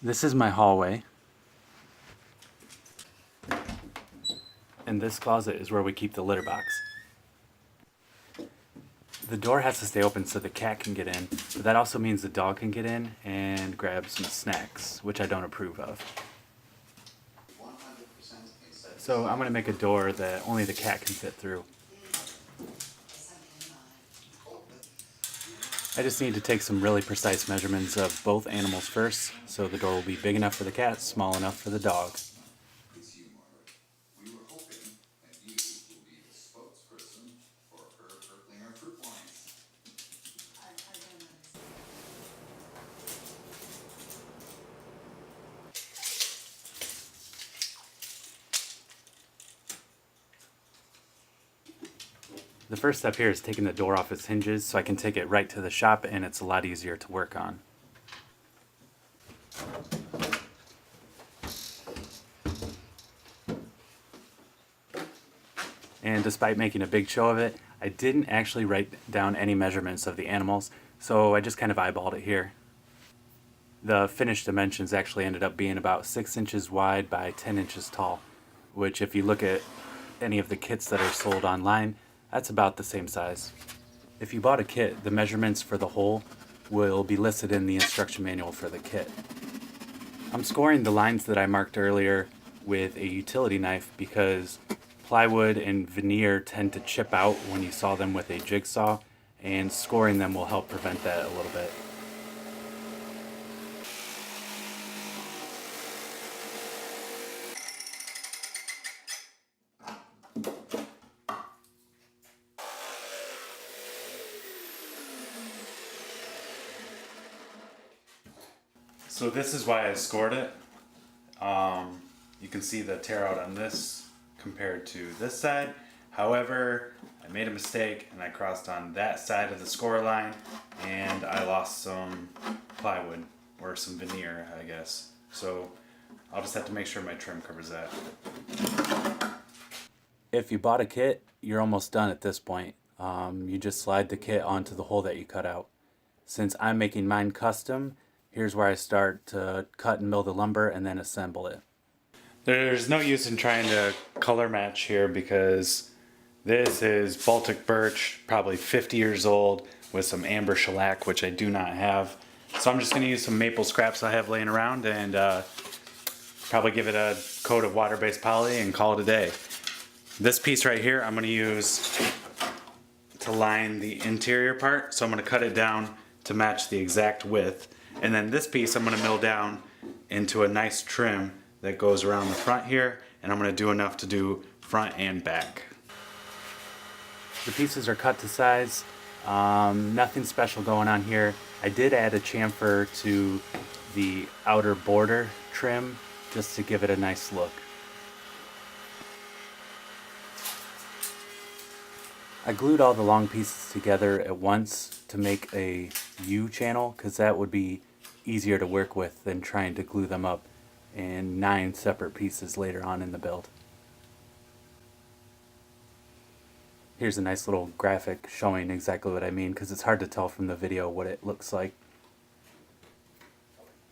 This is my hallway. And this closet is where we keep the litter box. The door has to stay open so the cat can get in, but that also means the dog can get in and grab some snacks, which I don't approve of. So I'm going to make a door that only the cat can fit through. I just need to take some really precise measurements of both animals first, so the door will be big enough for the cat, small enough for the dog. The first step here is taking the door off its hinges so I can take it right to the shop and it's a lot easier to work on. And despite making a big show of it, I didn't actually write down any measurements of the animals, so I just kind of eyeballed it here. The finished dimensions actually ended up being about 6 inches wide by 10 inches tall, which if you look at any of the kits that are sold online, that's about the same size. If you bought a kit, the measurements for the hole will be listed in the instruction manual for the kit. I'm scoring the lines that I marked earlier with a utility knife because plywood and veneer tend to chip out when you saw them with a jigsaw, and scoring them will help prevent that a little bit. So this is why I scored it. You can see the tear out on this compared to this side. However, I made a mistake and I crossed on that side of the score line and I lost some plywood or some veneer, I guess. So I'll just have to make sure my trim covers that. If you bought a kit, you're almost done at this point. You just slide the kit onto the hole that you cut out. Since I'm making mine custom, here's where I start to cut and mill the lumber and then assemble it. There's no use in trying to color match here because this is Baltic birch, probably 50 years old, with some amber shellac, which I do not have. So I'm just going to use some maple scraps I have laying around and probably give it a coat of water-based poly and call it a day. This piece right here I'm going to use to line the interior part, so I'm going to cut it down to match the exact width. And then this piece I'm going to mill down into a nice trim that goes around the front here, and I'm going to do enough to do front and back. The pieces are cut to size. Nothing special going on here. I did add a chamfer to the outer border trim just to give it a nice look. I glued all the long pieces together at once to make a U channel because that would be easier to work with than trying to glue them up in 9 separate pieces later on in the build. Here's a nice little graphic showing exactly what I mean because it's hard to tell from the video what it looks like.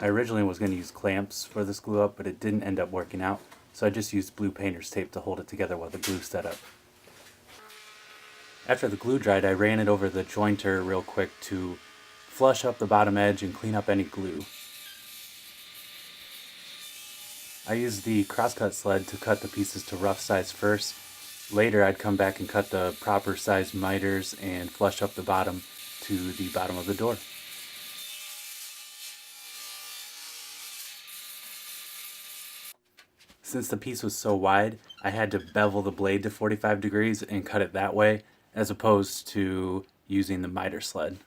I originally was going to use clamps for this glue up, but it didn't end up working out, so I just used blue painter's tape to hold it together while the glue set up. After the glue dried, I ran it over the jointer real quick to flush up the bottom edge and clean up any glue. I used the crosscut sled to cut the pieces to rough size first. Later I'd come back and cut the proper size miters and flush up the bottom to the bottom of the door. Since the piece was so wide, I had to bevel the blade to 45 degrees and cut it that way, as opposed to using the miter sled.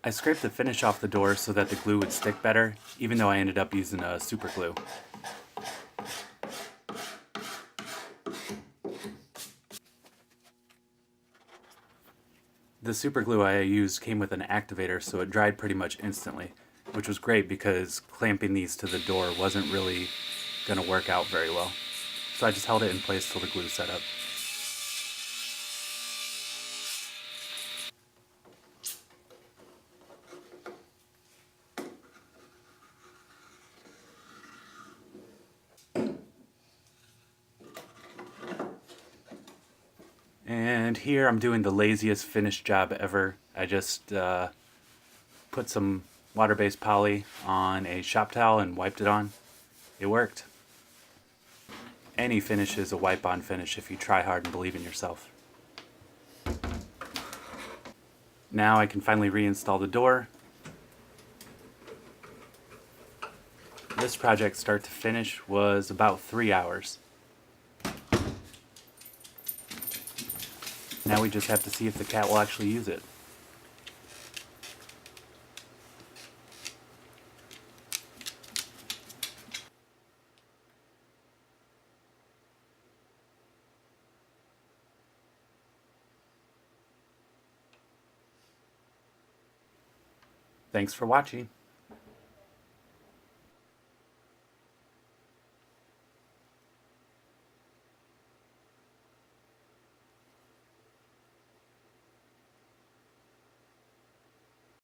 I scraped the finish off the door so that the glue would stick better, even though I ended up using a super glue. The super glue I used came with an activator, so it dried pretty much instantly, which was great because clamping these to the door wasn't really going to work out very well. So I just held it in place till the glue set up. And here I'm doing the laziest finish job ever. I just put some water-based poly on a shop towel and wiped it on. It worked. Any finish is a wipe-on finish if you try hard and believe in yourself. Now I can finally reinstall the door. This project start to finish was about 3 hours. Now we just have to see if the cat will actually use it. Thanks for watching.